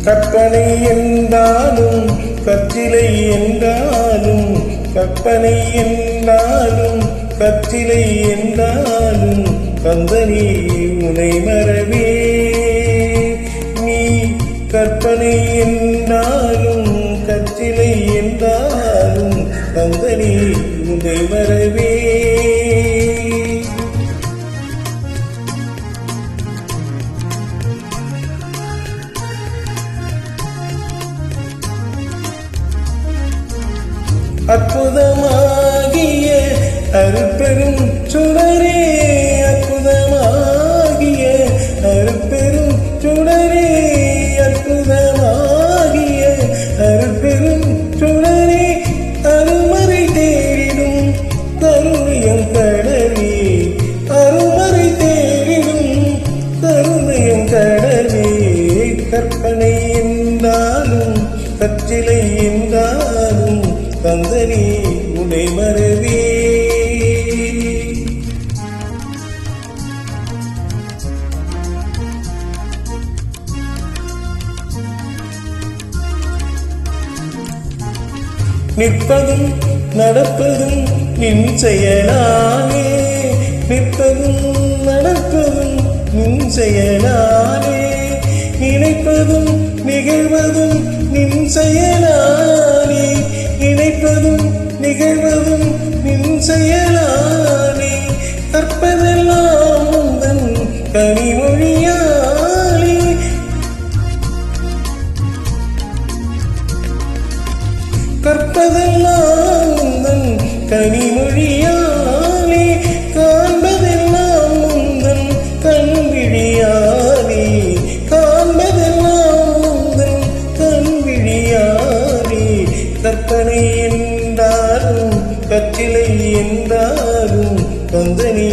கற்பனை என்றாலும் கற்றிலை என்றாலும் கற்பனை என்றாலும் கற்றிலை என்றாலும் கந்தனி உனை மறவே நீ கற்பனை என்றாலும் கற்றிலை என்றாலும் கந்தனி உனை மறவே அற்புதமாகிய அருட்பெரும் சுடரே அற்புதமாகிய அருட்பெரும் சுடரே அற்புதமாகிய அருட்பெரும் சுடரே அருமறை தேடிடும் கருணையம் கடலே அருமறை தேடிடும் கருணையம் கடலே கற்பனை என்றாலும் கற்றிலை என்றாலும் கந்தனி உனை மறவே நிற்பதும் நடப்பதும் நின் செயலானே நிற்பதும் நடப்பதும் நின் செயலானே நினைப்பதும் நிகழ்வதும் நின் செயலானே நினைப்பதும் நிகழ்வதும் நின் செயலானே கற்பதெல்லாம் உந்தன் கனிமொழியாலே கற்பதெல்லாம் உந்தன் கனிமொழியாலே காண்பதெல்லாம் உந்தன் கண்விழியாலே காண்பதெல்லாம் உந்தன் கண்விழியாலே கற்பனை என்றாலும் கற்றிலை என்றாலும் கந்தனி